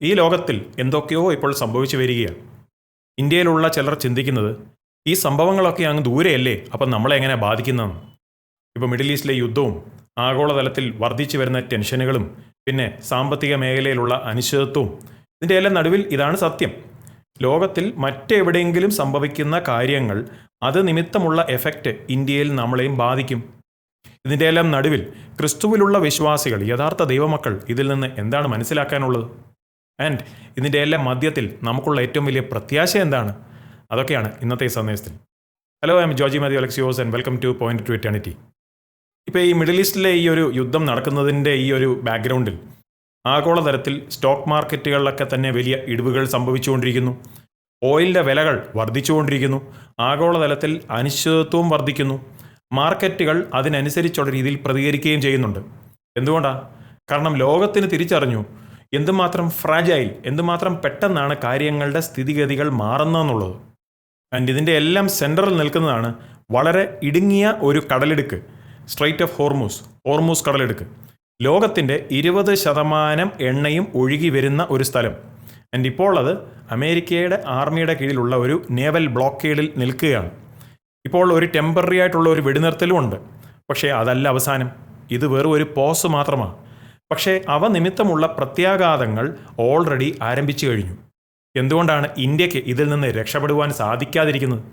ഈ ലോകത്തിൽ എന്തൊക്കെയോ ഇപ്പോൾ സംഭവിച്ചു വരികയാണ്. ഇന്ത്യയിലുള്ള ചിലർ ചിന്തിക്കുന്നത് ഈ സംഭവങ്ങളൊക്കെ അങ്ങ് ദൂരെയല്ലേ, അപ്പം നമ്മളെ എങ്ങനെ ബാധിക്കുന്നതെന്ന്. ഇപ്പോൾ മിഡിൽ ഈസ്റ്റിലെ യുദ്ധവും ആഗോളതലത്തിൽ വർദ്ധിച്ചു വരുന്ന ടെൻഷനുകളും പിന്നെ സാമ്പത്തിക മേഖലയിലുള്ള അനിശ്ചിതത്വവും ഇതിൻ്റെ എല്ലാം നടുവിൽ ഇതാണ് സത്യം. ലോകത്തിൽ മറ്റെവിടെയെങ്കിലും സംഭവിക്കുന്ന കാര്യങ്ങൾ അത് നിമിത്തമുള്ള എഫക്റ്റ് ഇന്ത്യയിൽ നമ്മളെയും ബാധിക്കും. ഇതിൻ്റെ എല്ലാം നടുവിൽ ക്രിസ്തുവിലുള്ള വിശ്വാസികൾ, യഥാർത്ഥ ദൈവമക്കൾ ഇതിൽ നിന്ന് എന്താണ് മനസ്സിലാക്കാനുള്ളത്? ആൻഡ് ഇതിൻ്റെ എല്ലാം മധ്യത്തിൽ നമുക്കുള്ള ഏറ്റവും വലിയ പ്രത്യാശ എന്താണ്? അതൊക്കെയാണ് ഇന്നത്തെ സന്ദേശത്തിൽ. Hello, I'm Georgy Mathew Alexios and welcome to point to eternity. ഇപ്പോൾ ഈ മിഡിൽ ഈസ്റ്റിലെ ഈ ഒരു യുദ്ധം നടക്കുന്നതിൻ്റെ ഈ ഒരു ബാക്ക്ഗ്രൗണ്ടിൽ ആഗോളതലത്തിൽ സ്റ്റോക്ക് മാർക്കറ്റുകളിലൊക്കെ തന്നെ വലിയ ഇടിവുകൾ സംഭവിച്ചുകൊണ്ടിരിക്കുന്നു. ഓയിലിൻ്റെ വിലകൾ വർദ്ധിച്ചുകൊണ്ടിരിക്കുന്നു. ആഗോളതലത്തിൽ അനിശ്ചിതത്വവും വർദ്ധിക്കുന്നു. മാർക്കറ്റുകൾ അതിനനുസരിച്ചുള്ള രീതിയിൽ പ്രതികരിക്കുകയും ചെയ്യുന്നുണ്ട്. എന്തുകൊണ്ടാണ്? കാരണം ലോകത്തിന് തിരിച്ചറിഞ്ഞു എന്തുമാത്രം ഫ്രാജൈൽ, എന്തുമാത്രം പെട്ടെന്നാണ് കാര്യങ്ങളുടെ സ്ഥിതിഗതികൾ മാറുന്നതെന്നുള്ളത്. ആൻഡ് ഇതിൻ്റെ എല്ലാം സെൻറ്ററിൽ നിൽക്കുന്നതാണ് വളരെ ഇടുങ്ങിയ ഒരു കടലിടുക്ക്, സ്ട്രെയ്റ്റ് ഓഫ് ഹോർമൂസ് കടലിടുക്ക്. ലോകത്തിൻ്റെ 20% എണ്ണയും ഒഴുകി വരുന്ന ഒരു സ്ഥലം. ആൻഡ് ഇപ്പോൾ അത് അമേരിക്കയുടെ ആർമിയുടെ കീഴിലുള്ള ഒരു നേവൽ ബ്ലോക്കേഡിൽ നിൽക്കുകയാണ്. ഇപ്പോൾ ഒരു ടെമ്പററി ആയിട്ടുള്ള ഒരു വെടിനിർത്തലും ഉണ്ട്. പക്ഷേ അതല്ല അവസാനം, ഇത് വെറും ഒരു പോസ് മാത്രമാണ്. പക്ഷേ അവ നിമിത്തമുള്ള പ്രത്യാഘാതങ്ങൾ ഓൾറെഡി ആരംഭിച്ചു കഴിഞ്ഞു. എന്തുകൊണ്ടാണ് ഇന്ത്യക്ക് ഇതിൽ നിന്ന് രക്ഷപ്പെടുവാൻ സാധിക്കാതിരിക്കുന്നത്?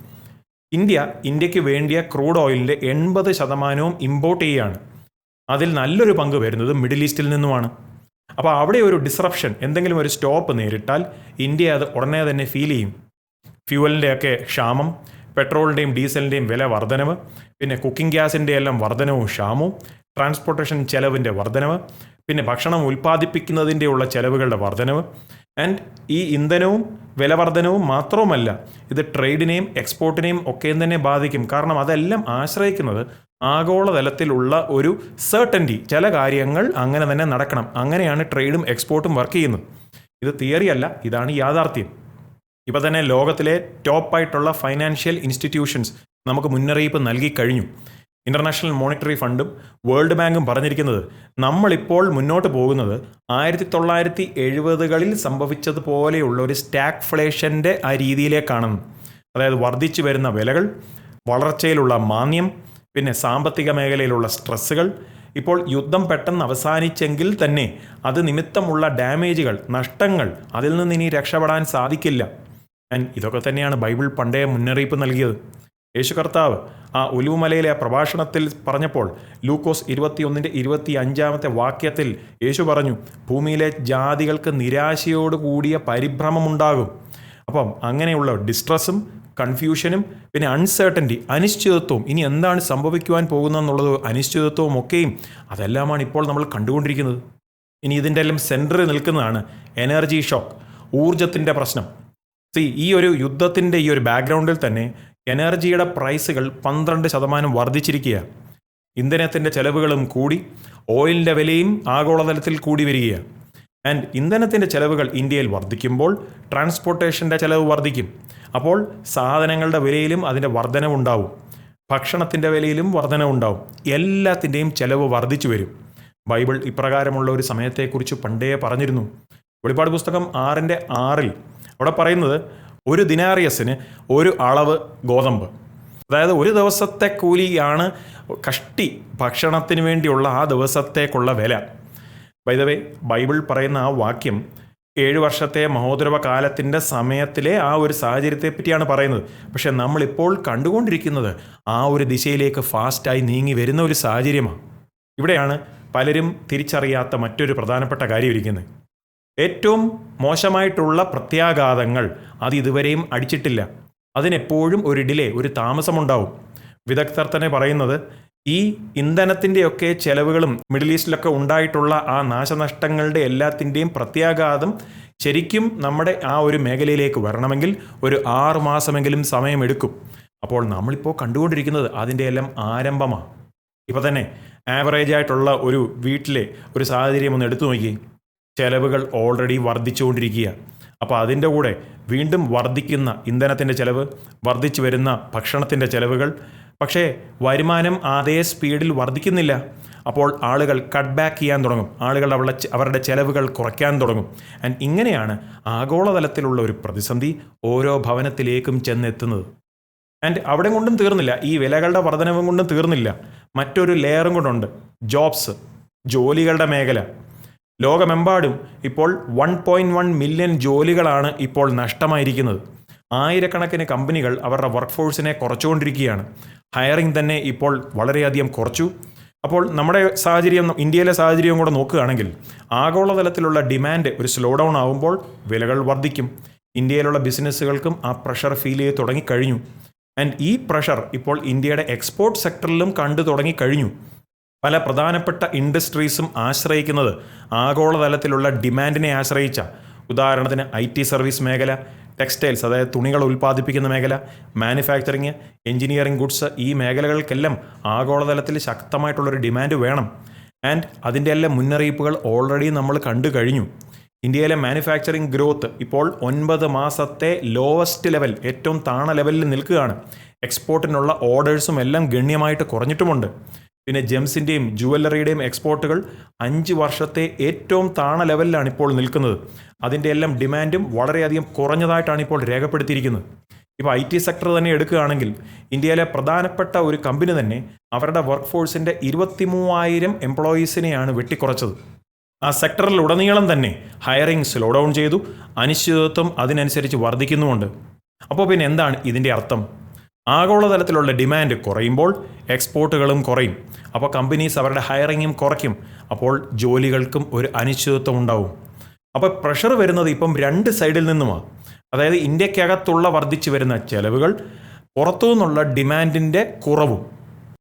ഇന്ത്യക്ക് വേണ്ടിയ ക്രൂഡ് ഓയിലിൻ്റെ 80% ഇമ്പോർട്ട് ചെയ്യുകയാണ്. അതിൽ നല്ലൊരു പങ്ക് വരുന്നത് മിഡിൽ ഈസ്റ്റിൽ നിന്നുമാണ്. അപ്പോൾ അവിടെ ഒരു ഡിസ്റപ്ഷൻ, എന്തെങ്കിലും ഒരു സ്റ്റോപ്പ് നേരിട്ടാൽ ഇന്ത്യ അത് ഉടനെ തന്നെ ഫീൽ ചെയ്യും. ഫ്യൂവലിൻ്റെയൊക്കെ ക്ഷാമം, പെട്രോളിൻ്റെയും ഡീസലിൻ്റെയും വില വർധനവ്, പിന്നെ കുക്കിംഗ് ഗ്യാസിൻ്റെ എല്ലാം വർധനവും ക്ഷാമവും, ട്രാൻസ്പോർട്ടേഷൻ ചെലവിൻ്റെ വർധനവ്, പിന്നെ ഭക്ഷണം ഉൽപ്പാദിപ്പിക്കുന്നതിൻ്റെയുള്ള ചെലവുകളുടെ വർധനവ്. ആൻഡ് ഈ ഇന്ധനവും വിലവർധനവും മാത്രവുമല്ല, ഇത് ട്രേഡിനെയും എക്സ്പോർട്ടിനെയും ഒക്കെ തന്നെ ബാധിക്കും. കാരണം അതെല്ലാം ആശ്രയിക്കുന്നത് ആഗോളതലത്തിലുള്ള ഒരു സർട്ടൻറ്റി. ചില കാര്യങ്ങൾ അങ്ങനെ തന്നെ നടക്കണം. അങ്ങനെയാണ് ട്രേഡും എക്സ്പോർട്ടും വർക്ക് ചെയ്യുന്നത്. ഇത് തിയറി അല്ല, ഇതാണ് യാഥാർത്ഥ്യം. ഇപ്പോൾ തന്നെ ലോകത്തിലെ ടോപ്പായിട്ടുള്ള ഫൈനാൻഷ്യൽ ഇൻസ്റ്റിറ്റ്യൂഷൻസ് നമുക്ക് മുന്നറിയിപ്പ് നൽകി കഴിഞ്ഞു. ഇൻ്റർനാഷണൽ മോണിറ്ററി ഫണ്ടും വേൾഡ് ബാങ്കും പറഞ്ഞിരിക്കുന്നത് നമ്മളിപ്പോൾ മുന്നോട്ട് പോകുന്നത് 1970കളിൽ സംഭവിച്ചതുപോലെയുള്ള ഒരു സ്റ്റാഗ്ഫ്ലേഷൻ്റെ ആ രീതിയിലേക്കാണെന്ന്. അതായത് വർദ്ധിച്ചു വരുന്ന വിലകൾ, വളർച്ചയിലുള്ള മാന്ദ്യം, പിന്നെ സാമ്പത്തിക മേഖലയിലുള്ള സ്ട്രെസ്സുകൾ. ഇപ്പോൾ യുദ്ധം പെട്ടെന്ന് അവസാനിച്ചെങ്കിൽ തന്നെ അത് നിമിത്തമുള്ള ഡാമേജുകൾ, നഷ്ടങ്ങൾ, അതിൽ നിന്ന് ഇനി രക്ഷപ്പെടാൻ സാധിക്കില്ല. ആൻഡ് ഇതൊക്കെ തന്നെയാണ് ബൈബിൾ പണ്ടേ മുന്നറിയിപ്പ് നൽകിയത്. യേശു കർത്താവ് ആ ഒലിവുമലയിലെ ആ പ്രഭാഷണത്തിൽ പറഞ്ഞപ്പോൾ ലൂക്കോസ് 21:25 വാക്യത്തിൽ യേശു പറഞ്ഞു, ഭൂമിയിലെ ജാതികൾക്ക് നിരാശയോടുകൂടിയ പരിഭ്രമമുണ്ടാകും. അപ്പം അങ്ങനെയുള്ള ഡിസ്ട്രസ്സും കൺഫ്യൂഷനും പിന്നെ അൺസർട്ടൻറ്റി, അനിശ്ചിതത്വവും, ഇനി എന്താണ് സംഭവിക്കുവാൻ പോകുന്നതെന്നുള്ളത് അനിശ്ചിതത്വവും ഒക്കെയും അതെല്ലാമാണ് ഇപ്പോൾ നമ്മൾ കണ്ടുകൊണ്ടിരിക്കുന്നത്. ഇനി ഇതിൻ്റെ എല്ലാം സെൻറ്ററിൽ നിൽക്കുന്നതാണ് എനർജി ഷോക്ക്, ഊർജത്തിൻ്റെ പ്രശ്നം. ഈ ഒരു യുദ്ധത്തിൻ്റെ ഈ ഒരു ബാക്ക്ഗ്രൗണ്ടിൽ തന്നെ എനർജിയുടെ പ്രൈസുകൾ 12% വർദ്ധിച്ചിരിക്കുകയാണ്. ഇന്ധനത്തിൻ്റെ ചെലവുകളും കൂടി, ഓയിലിൻ്റെ വിലയും ആഗോളതലത്തിൽ കൂടി വരികയാണ്. ആൻഡ് ഇന്ധനത്തിൻ്റെ ചെലവുകൾ ഇന്ത്യയിൽ വർദ്ധിക്കുമ്പോൾ ട്രാൻസ്പോർട്ടേഷൻ്റെ ചെലവ് വർദ്ധിക്കും. അപ്പോൾ സാധനങ്ങളുടെ വിലയിലും അതിൻ്റെ വർധനവുണ്ടാവും, ഭക്ഷണത്തിൻ്റെ വിലയിലും വർധനവുണ്ടാവും, എല്ലാത്തിൻ്റെയും ചെലവ് വർദ്ധിച്ചു വരും. ബൈബിൾ ഇപ്രകാരമുള്ള ഒരു സമയത്തെക്കുറിച്ച് പണ്ടേ പറഞ്ഞിരുന്നു. വെളിപ്പാട് പുസ്തകം 6:6 അവിടെ പറയുന്നത്, ഒരു ദിനാറിയസിന് ഒരു അളവ് ഗോതമ്പ്, അതായത് ഒരു ദിവസത്തെ കൂലിയാണ് കഷ്ടി ഭക്ഷണത്തിന് വേണ്ടിയുള്ള ആ ദിവസത്തേക്കുള്ള വില. ബൈ ദ വേ, ബൈബിൾ പറയുന്ന ആ വാക്യം 7 വർഷത്തെ മഹോദരവ കാലത്തിൻ്റെ സമയത്തിലെ ആ ഒരു സാഹചര്യത്തെ പറ്റിയാണ് പറയുന്നത്. പക്ഷെ നമ്മളിപ്പോൾ കണ്ടുകൊണ്ടിരിക്കുന്നത് ആ ഒരു ദിശയിലേക്ക് ഫാസ്റ്റായി നീങ്ങി വരുന്ന ഒരു സാഹചര്യമാണ്. ഇവിടെയാണ് പലരും തിരിച്ചറിയാത്ത മറ്റൊരു പ്രധാനപ്പെട്ട കാര്യം ഇരിക്കുന്നത്. ഏറ്റവും മോശമായിട്ടുള്ള പ്രത്യാഘാതങ്ങൾ അത് ഇതുവരെയും അടിച്ചിട്ടില്ല. അതിനെപ്പോഴും ഒരു ഡിലേ, ഒരു താമസമുണ്ടാവും. വിദഗ്ധർ തന്നെ പറയുന്നത് ഈ ഇന്ധനത്തിൻ്റെയൊക്കെ ചെലവുകളും മിഡിൽ ഈസ്റ്റിലൊക്കെ ഉണ്ടായിട്ടുള്ള ആ നാശനഷ്ടങ്ങളുടെ എല്ലാത്തിൻ്റെയും പ്രത്യാഘാതം ശരിക്കും നമ്മുടെ ആ ഒരു മേഖലയിലേക്ക് വരണമെങ്കിൽ ഒരു 6 മാസമെങ്കിലും സമയമെടുക്കും. അപ്പോൾ നമ്മളിപ്പോൾ കണ്ടുകൊണ്ടിരിക്കുന്നത് അതിൻ്റെ എല്ലാം ആരംഭമാണ്. ഇപ്പോൾ തന്നെ ആവറേജ് ആയിട്ടുള്ള ഒരു വീട്ടിലെ ഒരു സാഹചര്യം ഒന്ന് എടുത്തു നോക്കി. ചെലവുകൾ ഓൾറെഡി വർദ്ധിച്ചുകൊണ്ടിരിക്കുക. അപ്പോൾ അതിൻ്റെ കൂടെ വീണ്ടും വർദ്ധിക്കുന്ന ഇന്ധനത്തിൻ്റെ ചെലവ്, വർദ്ധിച്ചു വരുന്ന ഭക്ഷണത്തിൻ്റെ ചെലവുകൾ. പക്ഷേ വരുമാനം അതേ സ്പീഡിൽ വർദ്ധിക്കുന്നില്ല. അപ്പോൾ ആളുകൾ കട്ട് ബാക്ക് ചെയ്യാൻ തുടങ്ങും, ആളുകൾ അവരുടെ ചെലവുകൾ കുറയ്ക്കാൻ തുടങ്ങും. ആൻഡ് ഇങ്ങനെയാണ് ആഗോളതലത്തിലുള്ള ഒരു പ്രതിസന്ധി ഓരോ ഭവനത്തിലേക്കും ചെന്നെത്തുന്നത്. ആൻഡ് അവിടെ കൊണ്ടും തീർന്നില്ല, ഈ വിലകളുടെ വർധനവും കൊണ്ടും തീർന്നില്ല. മറ്റൊരു ലെയറും കൊണ്ടുണ്ട്, ജോബ്സ്, ജോലികളുടെ മേഖല. ലോകമെമ്പാടും ഇപ്പോൾ 1.1 മില്യൺ ജോലികളാണ് ഇപ്പോൾ നഷ്ടമായിരിക്കുന്നത്. ആയിരക്കണക്കിന് കമ്പനികൾ അവരുടെ വർക്ക് ഫോഴ്സിനെ കുറച്ചുകൊണ്ടിരിക്കുകയാണ്. ഹയറിംഗ് തന്നെ ഇപ്പോൾ വളരെയധികം കുറച്ചു. അപ്പോൾ നമ്മുടെ സാഹചര്യം, ഇന്ത്യയിലെ സാഹചര്യം കൂടെ നോക്കുകയാണെങ്കിൽ ആഗോളതലത്തിലുള്ള ഡിമാൻഡ് ഒരു സ്ലോ ഡൗൺ ആകുമ്പോൾ വിലകൾ വർദ്ധിക്കും. ഇന്ത്യയിലുള്ള ബിസിനസ്സുകൾക്കും ആ പ്രഷർ ഫീൽ ചെയ്ത് തുടങ്ങിക്കഴിഞ്ഞു. ആൻഡ് ഈ പ്രഷർ ഇപ്പോൾ ഇന്ത്യയുടെ എക്സ്പോർട്ട് സെക്ടറിലും കണ്ടു തുടങ്ങിക്കഴിഞ്ഞു. പല പ്രധാനപ്പെട്ട ഇൻഡസ്ട്രീസും ആശ്രയിക്കുന്നത് ആഗോളതലത്തിലുള്ള ഡിമാൻഡിനെ ആശ്രയിച്ച, ഉദാഹരണത്തിന് IT സർവീസ് മേഖല, ടെക്സ്റ്റൈൽസ് അതായത് തുണികൾ ഉൽപ്പാദിപ്പിക്കുന്ന മേഖല, മാനുഫാക്ചറിങ്, എഞ്ചിനീയറിംഗ് ഗുഡ്സ്, ഈ മേഖലകൾക്കെല്ലാം ആഗോളതലത്തിൽ ശക്തമായിട്ടുള്ളൊരു ഡിമാൻഡ് വേണം. ആൻഡ് അതിൻ്റെ എല്ലാം മുന്നറിയിപ്പുകൾ ഓൾറെഡി നമ്മൾ കണ്ടു കഴിഞ്ഞു. ഇന്ത്യയിലെ മാനുഫാക്ചറിങ് ഗ്രോത്ത് ഇപ്പോൾ 9 മാസത്തെ ലോവസ്റ്റ് ലെവൽ, ഏറ്റവും താണ ലെവലിൽ നിൽക്കുകയാണ്. എക്സ്പോർട്ടിനുള്ള ഓർഡേഴ്സും എല്ലാം ഗണ്യമായിട്ട് കുറഞ്ഞിട്ടുമുണ്ട്. പിന്നെ ജെംസിൻ്റെയും ജുവല്ലറിയുടെയും എക്സ്പോർട്ടുകൾ 5 വർഷത്തെ ഏറ്റവും താണ ലെവലിലാണ് ഇപ്പോൾ നിൽക്കുന്നത്. അതിൻ്റെ എല്ലാം ഡിമാൻഡും വളരെയധികം കുറഞ്ഞതായിട്ടാണ് ഇപ്പോൾ രേഖപ്പെടുത്തിയിരിക്കുന്നത്. ഇപ്പോൾ IT സെക്ടർ തന്നെ എടുക്കുകയാണെങ്കിൽ ഇന്ത്യയിലെ പ്രധാനപ്പെട്ട ഒരു കമ്പനി തന്നെ അവരുടെ വർക്ക് ഫോഴ്സിൻ്റെ 23,000 എംപ്ലോയീസിനെയാണ് വെട്ടിക്കുറച്ചത്. ആ സെക്ടറിൽ ഉടനീളം തന്നെ ഹയറിംഗ് സ്ലോ ഡൗൺ ചെയ്തു, അനിശ്ചിതത്വം അതിനനുസരിച്ച് വർദ്ധിക്കുന്നുമുണ്ട്. അപ്പോൾ പിന്നെ എന്താണ് ഇതിൻ്റെ അർത്ഥം? ആഗോളതലത്തിലുള്ള ഡിമാൻഡ് കുറയുമ്പോൾ എക്സ്പോർട്ടുകളും കുറയും. അപ്പോൾ കമ്പനീസ് അവരുടെ ഹയറിങ്ങും കുറയ്ക്കും. അപ്പോൾ ജോലികൾക്കും ഒരു അനിശ്ചിതത്വം ഉണ്ടാവും. അപ്പോൾ പ്രഷർ വരുന്നത് ഇപ്പം 2 സൈഡിൽ നിന്നുമാണ്. അതായത് ഇന്ത്യക്കകത്തുള്ള വർദ്ധിച്ചു വരുന്ന ചെലവുകൾ, പുറത്തു നിന്നുള്ള ഡിമാൻഡിൻ്റെ കുറവും.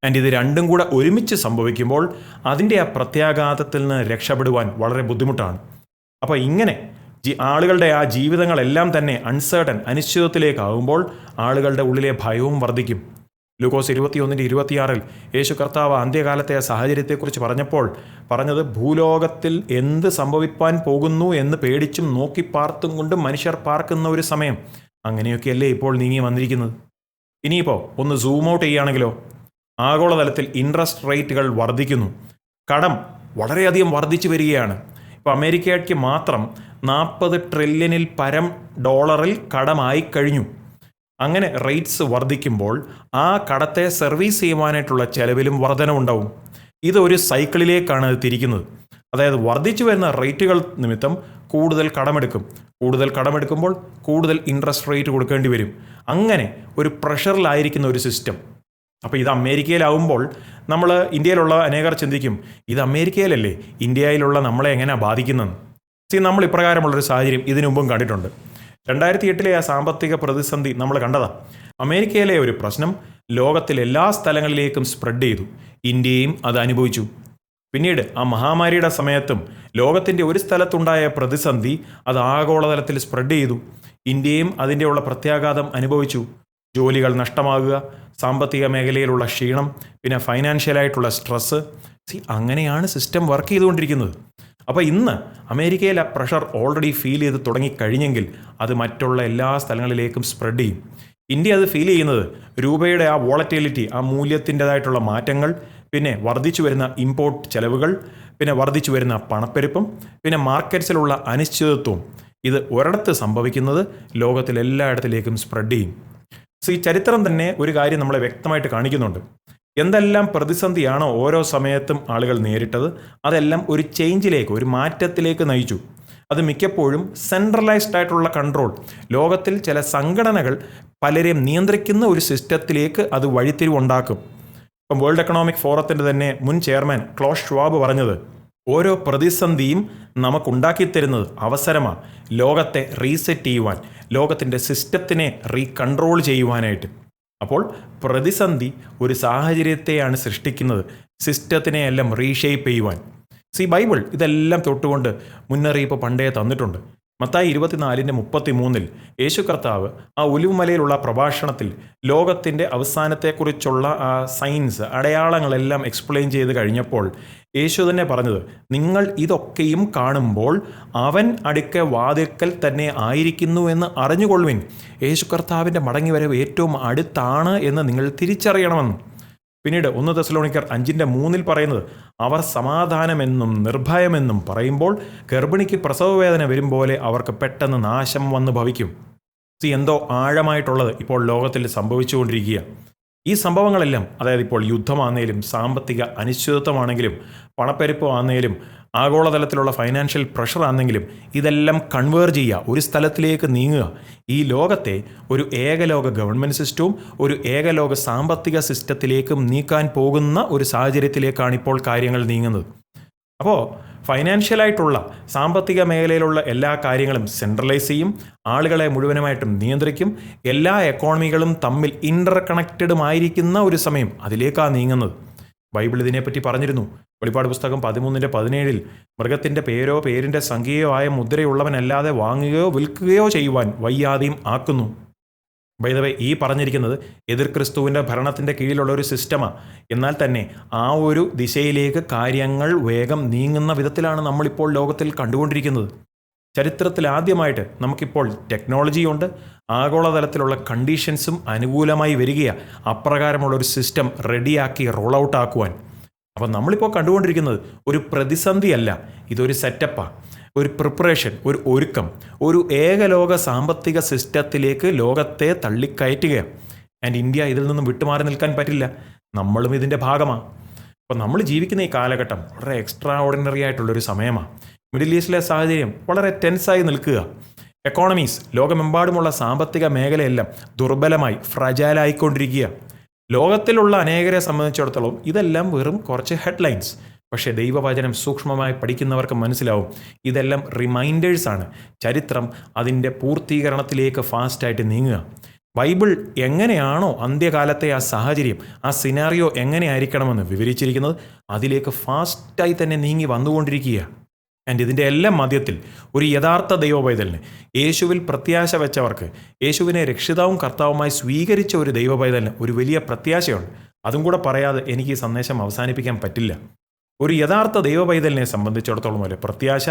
ആൻഡ് ഇത് രണ്ടും കൂടെ ഒരുമിച്ച് സംഭവിക്കുമ്പോൾ അതിൻ്റെ ആ പ്രത്യാഘാതത്തിൽ നിന്ന് രക്ഷപ്പെടുവാൻ വളരെ ബുദ്ധിമുട്ടാണ്. അപ്പോൾ ഇങ്ങനെ ആളുകളുടെ ആ ജീവിതങ്ങളെല്ലാം തന്നെ അനിശ്ചിതത്തിലേക്കാവുമ്പോൾ ആളുകളുടെ ഉള്ളിലെ ഭയവും വർദ്ധിക്കും. ലൂക്കോസ് 21:26 യേശു കർത്താവ് അന്ത്യകാലത്തെ സാഹചര്യത്തെക്കുറിച്ച് പറഞ്ഞത് ഭൂലോകത്തിൽ എന്ത് സംഭവിപ്പാൻ പോകുന്നു എന്ന് പേടിച്ചും നോക്കി പാർത്തും കൊണ്ടും മനുഷ്യർ പാർക്കുന്ന ഒരു സമയം. അങ്ങനെയൊക്കെയല്ലേ ഇപ്പോൾ നീങ്ങി വന്നിരിക്കുന്നത്. ഇനിയിപ്പോൾ ഒന്ന് സൂം ഔട്ട് ചെയ്യുകയാണെങ്കിലോ, ആഗോളതലത്തിൽ ഇൻട്രസ്റ്റ് റേറ്റുകൾ വർദ്ധിക്കുന്നു. കടം വളരെയധികം വർദ്ധിച്ചു വരികയാണ്. ഇപ്പോൾ അമേരിക്കയ്ക്ക് മാത്രം $40 ട്രില്യണിൽ പരം കടമായി കഴിഞ്ഞു. അങ്ങനെ റേറ്റ്സ് വർദ്ധിക്കുമ്പോൾ ആ കടത്തെ സർവീസ് ചെയ്യുവാനായിട്ടുള്ള ചെലവിലും വർധനവുണ്ടാവും. ഇതൊരു സൈക്കിളിലേക്കാണ് തിരിക്കുന്നത്. അതായത് വർദ്ധിച്ചു വരുന്ന റേറ്റുകൾ നിമിത്തം കൂടുതൽ കടമെടുക്കുമ്പോൾ കൂടുതൽ ഇൻട്രസ്റ്റ് റേറ്റ് കൊടുക്കേണ്ടി വരും. അങ്ങനെ ഒരു പ്രഷറിലായിരിക്കുന്ന ഒരു സിസ്റ്റം. അപ്പോൾ ഇത് അമേരിക്കയിലാവുമ്പോൾ നമ്മൾ ഇന്ത്യയിലുള്ള അനേകർ ചിന്തിക്കും, ഇത് അമേരിക്കയിലല്ലേ, ഇന്ത്യയിലുള്ള നമ്മളെ എങ്ങനെയാണ് ബാധിക്കുന്നതെന്ന്. നമ്മൾ ഇപ്രകാരമുള്ളൊരു സാഹചര്യം ഇതിനു മുമ്പും കണ്ടിട്ടുണ്ട്. 2008 ആ സാമ്പത്തിക പ്രതിസന്ധി നമ്മൾ കണ്ടതാണ്. അമേരിക്കയിലെ ഒരു പ്രശ്നം ലോകത്തിലെ എല്ലാ സ്ഥലങ്ങളിലേക്കും സ്പ്രെഡ് ചെയ്തു. ഇന്ത്യയും അത് അനുഭവിച്ചു. പിന്നീട് ആ മഹാമാരിയുടെ സമയത്തും ലോകത്തിൻ്റെ ഒരു സ്ഥലത്തുണ്ടായ പ്രതിസന്ധി അത് ആഗോളതലത്തിൽ സ്പ്രെഡ് ചെയ്തു. ഇന്ത്യയും അതിൻ്റെയുള്ള പ്രത്യാഘാതം അനുഭവിച്ചു. ജോലികൾ നഷ്ടമാകുക, സാമ്പത്തിക മേഖലയിലുള്ള ക്ഷീണം, പിന്നെ ഫൈനാൻഷ്യലായിട്ടുള്ള സ്ട്രെസ്സ്. അങ്ങനെയാണ് സിസ്റ്റം വർക്ക് ചെയ്തുകൊണ്ടിരിക്കുന്നത്. അപ്പോൾ ഇന്ന് അമേരിക്കയിലെ പ്രഷർ ഓൾറെഡി ഫീൽ ചെയ്ത് തുടങ്ങിക്കഴിഞ്ഞെങ്കിൽ അത് മറ്റുള്ള എല്ലാ സ്ഥലങ്ങളിലേക്കും സ്പ്രെഡ് ചെയ്യും. ഇന്ത്യ അത് ഫീൽ ചെയ്യുന്നത് രൂപയുടെ ആ വോളറ്റിലിറ്റി, ആ മൂല്യത്തിൻ്റെതായിട്ടുള്ള മാറ്റങ്ങൾ, പിന്നെ വർദ്ധിച്ചു വരുന്ന ഇമ്പോർട്ട് ചെലവുകൾ, പിന്നെ വർദ്ധിച്ചു വരുന്ന പണപ്പെരുപ്പം, പിന്നെ മാർക്കറ്റ്സിലുള്ള അനിശ്ചിതത്വവും. ഇത് ഒരിടത്ത് സംഭവിക്കുന്നത് ലോകത്തിലെല്ലായിടത്തിലേക്കും സ്പ്രെഡ് ചെയ്യും. ഈ ചരിത്രം തന്നെ ഒരു കാര്യം നമ്മളെ വ്യക്തമായിട്ട് കാണിക്കുന്നുണ്ട്. എന്തെല്ലാം പ്രതിസന്ധിയാണോ ഓരോ സമയത്തും ആളുകൾ നേരിട്ടത്, അതെല്ലാം ഒരു ചേഞ്ചിലേക്ക്, ഒരു മാറ്റത്തിലേക്ക് നയിച്ചു. അത് മിക്കപ്പോഴും സെൻട്രലൈസ്ഡ് ആയിട്ടുള്ള കൺട്രോൾ, ലോകത്തിൽ ചില സംഘടനകൾ പലരെയും നിയന്ത്രിക്കുന്ന ഒരു സിസ്റ്റത്തിലേക്ക് അത് വഴിത്തിരിവുണ്ടാക്കും. ഇപ്പം വേൾഡ് എക്കണോമിക് ഫോറത്തിൻ്റെ തന്നെ മുൻ ചെയർമാൻ ക്ലോസ് ഷ്വാബ് പറഞ്ഞത്, ഓരോ പ്രതിസന്ധിയും നമുക്കുണ്ടാക്കിത്തരുന്നത് അവസരമാണ് ലോകത്തെ റീസെറ്റ് ചെയ്യുവാൻ, ലോകത്തിൻ്റെ സിസ്റ്റത്തിനെ റീകൺട്രോൾ ചെയ്യുവാനായിട്ട്. അപ്പോൾ പ്രതിസന്ധി ഒരു സാഹചര്യത്തെയാണ് സൃഷ്ടിക്കുന്നത്, സിസ്റ്റത്തിനെ എല്ലാം റീഷേപ്പ് ചെയ്യുവാൻ. ബൈബിൾ ഇതെല്ലാം തൊട്ടുകൊണ്ട് മുന്നറിയിപ്പ് പണ്ടേ തന്നിട്ടുണ്ട്. മത്തായി 24:33 യേശു കർത്താവ് ആ ഒലിവുമലയിലുള്ള പ്രഭാഷണത്തിൽ ലോകത്തിൻ്റെ അവസാനത്തെക്കുറിച്ചുള്ള ആ സയൻസ്, അടയാളങ്ങളെല്ലാം എക്സ്പ്ലെയിൻ ചെയ്ത് കഴിഞ്ഞപ്പോൾ യേശു തന്നെ പറഞ്ഞത്, നിങ്ങൾ ഇതൊക്കെയും കാണുമ്പോൾ അവൻ അടുക്ക വാതിൽക്കൽ തന്നെ ആയിരിക്കുന്നു എന്ന് അറിഞ്ഞുകൊള്ളുവിൻ. യേശു കർത്താവിൻ്റെ മടങ്ങിവരവ് ഏറ്റവും അടുത്താണ് എന്ന് നിങ്ങൾ തിരിച്ചറിയണമെന്ന്. പിന്നീട് 1 തെസ്സലോനിക്കർ 5:3 പറയുന്നത്, അവർ സമാധാനമെന്നും നിർഭയമെന്നും പറയുമ്പോൾ ഗർഭിണിക്ക് പ്രസവവേദന വരും പോലെ അവർക്ക് പെട്ടെന്ന് നാശം വന്ന് ഭവിക്കും. എന്തോ ആഴമായിട്ടുള്ളത് ഇപ്പോൾ ലോകത്തിൽ സംഭവിച്ചുകൊണ്ടിരിക്കുക. ഈ സംഭവങ്ങളെല്ലാം, അതായത് ഇപ്പോൾ യുദ്ധമാണെങ്കിലും സാമ്പത്തിക അനിശ്ചിതത്വമാണെങ്കിലും പണപ്പെരുപ്പ് ആണെങ്കിലും ആഗോളതലത്തിലുള്ള ഫൈനാൻഷ്യൽ പ്രഷർ ആണെങ്കിലും ഇതെല്ലാം കൺവേർജ് ചെയ്യുക, ഒരു സ്ഥലത്തിലേക്ക് നീങ്ങുക. ഈ ലോകത്തെ ഒരു ഏകലോക ഗവൺമെൻറ് സിസ്റ്റവും ഒരു ഏകലോക സാമ്പത്തിക സിസ്റ്റത്തിലേക്കും നീക്കാൻ പോകുന്ന ഒരു സാഹചര്യത്തിലേക്കാണ് ഇപ്പോൾ കാര്യങ്ങൾ നീങ്ങുന്നത്. അപ്പോൾ ഫൈനാൻഷ്യലായിട്ടുള്ള സാമ്പത്തിക മേഖലയിലുള്ള എല്ലാ കാര്യങ്ങളും സെൻട്രലൈസ് ചെയ്യും, ആളുകളെ മുഴുവനുമായിട്ടും നിയന്ത്രിക്കും, എല്ലാ എക്കോണമികളും തമ്മിൽ ഇൻ്റർ കണക്റ്റഡുമായിരിക്കുന്ന ഒരു സമയം അതിലേക്കാണ് നീങ്ങുന്നത്. ബൈബിൾ ഇതിനെപ്പറ്റി പറഞ്ഞിരുന്നു. വെളിപ്പാട് പുസ്തകം 13:17 മൃഗത്തിൻ്റെ പേരോ പേരിൻ്റെ സംഖ്യയോ ആയ മുദ്രയുള്ളവനല്ലാതെ വാങ്ങുകയോ വിൽക്കുകയോ ചെയ്യുവാൻ വയ്യാതെയും ആക്കുന്നു. ബൈ ദ വേ, ഈ പറഞ്ഞിരിക്കുന്നത് എതിർ ക്രിസ്തുവിൻ്റെ ഭരണത്തിൻ്റെ കീഴിലുള്ള ഒരു സിസ്റ്റമാണ്. എന്നാൽ തന്നെ ആ ഒരു ദിശയിലേക്ക് കാര്യങ്ങൾ വേഗം നീങ്ങുന്ന വിധത്തിലാണ് നമ്മളിപ്പോൾ ലോകത്തിൽ കണ്ടുകൊണ്ടിരിക്കുന്നത്. ചരിത്രത്തിൽ ആദ്യമായിട്ട് നമുക്കിപ്പോൾ ടെക്നോളജിയുണ്ട്, ആഗോളതലത്തിലുള്ള കണ്ടീഷൻസും അനുകൂലമായി വരികയാണ് അപ്രകാരമുള്ളൊരു സിസ്റ്റം റെഡിയാക്കി റോൾ ഔട്ട് ആക്കുവാൻ. അപ്പം നമ്മളിപ്പോൾ കണ്ടുകൊണ്ടിരിക്കുന്നത് ഒരു പ്രതിസന്ധിയല്ല, ഇതൊരു സെറ്റപ്പാണ്, ഒരു പ്രിപ്പറേഷൻ, ഒരു ഒരുക്കം, ഒരു ഏകലോക സാമ്പത്തിക സിസ്റ്റത്തിലേക്ക് ലോകത്തെ തള്ളിക്കയറ്റുകയാണ്. ആൻഡ് ഇന്ത്യ ഇതിൽ നിന്നും വിട്ടുമാറി നിൽക്കാൻ പറ്റില്ല, നമ്മളും ഇതിൻ്റെ ഭാഗമാണ്. അപ്പോൾ നമ്മൾ ജീവിക്കുന്ന ഈ കാലഘട്ടം വളരെ എക്സ്ട്രാ ഓർഡിനറി ആയിട്ടുള്ളൊരു സമയമാണ്. മിഡിൽ ഈസ്റ്റിലെ സാഹചര്യം വളരെ ടെൻസായി നിൽക്കുക. എക്കോണമീസ്, ലോകമെമ്പാടുമുള്ള സാമ്പത്തിക മേഖലയെല്ലാം ദുർബലമായി ഫ്രജൈലായിക്കൊണ്ടിരിക്കുക. ലോകത്തിലുള്ള അനേകരെ സംബന്ധിച്ചിടത്തോളം ഇതെല്ലാം വെറും കുറച്ച് ഹെഡ്ലൈൻസ്. പക്ഷേ ദൈവവചനം സൂക്ഷ്മമായി പഠിക്കുന്നവർക്ക് മനസ്സിലാവും, ഇതെല്ലാം റിമൈൻഡേഴ്സാണ്. ചരിത്രം അതിൻ്റെ പൂർത്തീകരണത്തിലേക്ക് ഫാസ്റ്റായിട്ട് നീങ്ങുക. ബൈബിൾ എങ്ങനെയാണോ അന്ത്യകാലത്തെ ആ സാഹചര്യം, ആ സിനാറിയോ എങ്ങനെയായിരിക്കണമെന്ന് വിവരിച്ചിരിക്കുന്നത്, അതിലേക്ക് ഫാസ്റ്റായി തന്നെ നീങ്ങി വന്നുകൊണ്ടിരിക്കുക. ആൻഡ് ഇതിൻ്റെ എല്ലാം മധ്യത്തിൽ ഒരു യഥാർത്ഥ ദൈവപൈതലിന്, യേശുവിൽ പ്രത്യാശ വെച്ചവർക്ക്, യേശുവിനെ രക്ഷിതാവും കർത്താവുമായി സ്വീകരിച്ച ഒരു ദൈവപൈതലിന് ഒരു വലിയ പ്രത്യാശയുണ്ട്. അതും കൂടെ പറയാതെ എനിക്ക് ഈ സന്ദേശം അവസാനിപ്പിക്കാൻ പറ്റില്ല. ഒരു യഥാർത്ഥ ദൈവപൈതലിനെ സംബന്ധിച്ചിടത്തോളം വരെ പ്രത്യാശ,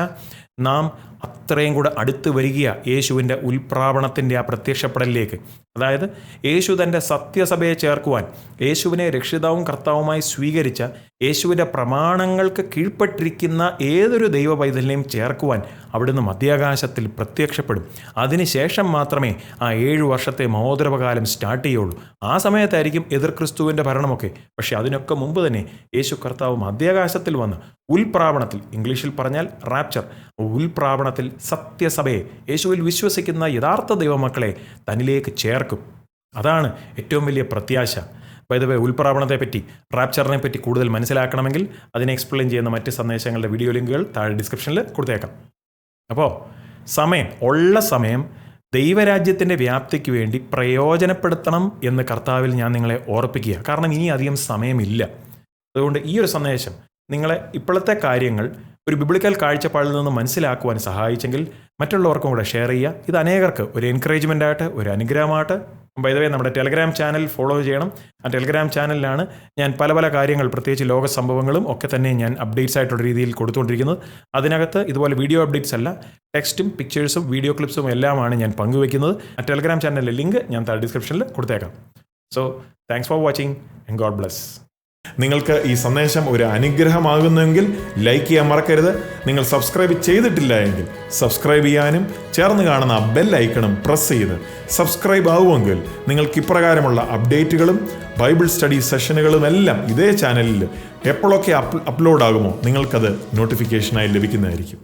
നാം അത്രയും കൂടെ അടുത്ത് വരികയാണ് യേശുവിൻ്റെ ഉൽപ്രാവണത്തിൻ്റെ ആ പ്രത്യക്ഷപ്പെടലിലേക്ക്. അതായത് യേശു തൻ്റെ സത്യസഭയെ ചേർക്കുവാൻ, യേശുവിനെ രക്ഷിതാവും കർത്താവുമായി സ്വീകരിച്ച, യേശുവിൻ്റെ പ്രമാണങ്ങൾക്ക് കീഴ്പ്പെട്ടിരിക്കുന്ന ഏതൊരു ദൈവപൈതലിനെയും ചേർക്കുവാൻ അവിടുന്ന് മധ്യാകാശത്തിൽ പ്രത്യക്ഷപ്പെടും. അതിനുശേഷം മാത്രമേ ആ 7 വർഷത്തെ മഹോദരവകാലം സ്റ്റാർട്ട് ചെയ്യുള്ളൂ. ആ സമയത്തായിരിക്കും എതിർ ക്രിസ്തുവിൻ്റെ ഭരണമൊക്കെ. പക്ഷെ അതിനൊക്കെ മുമ്പ് തന്നെ യേശു കർത്താവ് മധ്യാകാശത്തിൽ വന്ന് ഉൽപ്രാവണത്തിൽ, ഇംഗ്ലീഷിൽ പറഞ്ഞാൽ റാപ്ചർ, ഉൽപ്രാവണത്തിൽ സത്യസഭയെ, യേശുവിൽ വിശ്വസിക്കുന്ന യഥാർത്ഥ ദൈവമക്കളെ തന്നിലേക്ക് ചേർക്കും. അതാണ് ഏറ്റവും വലിയ പ്രത്യാശ. ബൈ ദ വേ, ഉൽപ്രാവണത്തെപ്പറ്റി, റാപ്ചറിനെ പറ്റി കൂടുതൽ മനസ്സിലാക്കണമെങ്കിൽ അതിനെ എക്സ്പ്ലെയിൻ ചെയ്യുന്ന മറ്റ് സന്ദേശങ്ങളുടെ വീഡിയോ ലിങ്കുകൾ താഴെ ഡിസ്ക്രിപ്ഷനിൽ കൊടുത്തേക്കാം. അപ്പോൾ ഉള്ള സമയം ദൈവരാജ്യത്തിൻ്റെ വ്യാപ്തിക്ക് വേണ്ടി പ്രയോജനപ്പെടുത്തണം എന്ന് കർത്താവിൽ ഞാൻ നിങ്ങളെ ഓർപ്പിക്കുക. കാരണം ഇനി അധികം സമയമില്ല. അതുകൊണ്ട് ഈ ഒരു സന്ദേശം നിങ്ങളെ ഇപ്പോഴത്തെ കാര്യങ്ങൾ ഒരു ബിബ്ലിക്കൽ കാഴ്ചപ്പാടിൽ നിന്ന് മനസ്സിലാക്കുവാൻ സഹായിച്ചെങ്കിൽ മറ്റുള്ളവർക്കും കൂടെ ഷെയർ ചെയ്യുക. ഇത് അനേകർക്ക് ഒരു എൻകറേജ്മെൻ്റ് ആയിട്ട്, ഒരു അനുഗ്രഹമായിട്ട്. ബൈ ദ വേ, നമ്മുടെ ടെലഗ്രാം ചാനൽ ഫോളോ ചെയ്യണം. ആ ടെലഗ്രാം ചാനലിലാണ് ഞാൻ പല പല കാര്യങ്ങൾ, പ്രത്യേകിച്ച് ലോക സംഭവങ്ങളും ഒക്കെ തന്നെ ഞാൻ അപ്ഡേറ്റ്സ് ആയിട്ടുള്ള രീതിയിൽ കൊടുത്തുകൊണ്ടിരിക്കുന്നത്. അതിനകത്ത് ഇതുപോലെ വീഡിയോ അപ്ഡേറ്റ്സ് അല്ല, ടെക്സ്റ്റും പിക്ചേഴ്സും വീഡിയോ ക്ലിപ്സും എല്ലാമാണ് ഞാൻ പങ്കുവയ്ക്കുന്നത്. ആ ടെലഗ്രാം ചാനലിലെ ലിങ്ക് ഞാൻ താഴെ ഡിസ്ക്രിപ്ഷനിൽ കൊടുത്തേക്കാം. So thanks for watching and God bless. നിങ്ങൾക്ക് ഈ സന്ദേശം ഒരു അനുഗ്രഹമാകുന്നെങ്കിൽ ലൈക്ക് ചെയ്യാൻ മറക്കരുത്. നിങ്ങൾ സബ്സ്ക്രൈബ് ചെയ്തിട്ടില്ല എങ്കിൽ സബ്സ്ക്രൈബ് ചെയ്യാനും ചേർന്ന് കാണുന്ന ബെൽ ഐക്കണും പ്രസ് ചെയ്ത് സബ്സ്ക്രൈബ് ആവുമെങ്കിൽ നിങ്ങൾക്ക് ഇപ്രകാരമുള്ള അപ്ഡേറ്റുകളും ബൈബിൾ സ്റ്റഡി സെഷനുകളും എല്ലാം ഇതേ ചാനലിൽ എപ്പോഴൊക്കെ അപ്ലോഡ് ആകുമോ നിങ്ങൾക്കത് നോട്ടിഫിക്കേഷനായി ലഭിക്കുന്നതായിരിക്കും.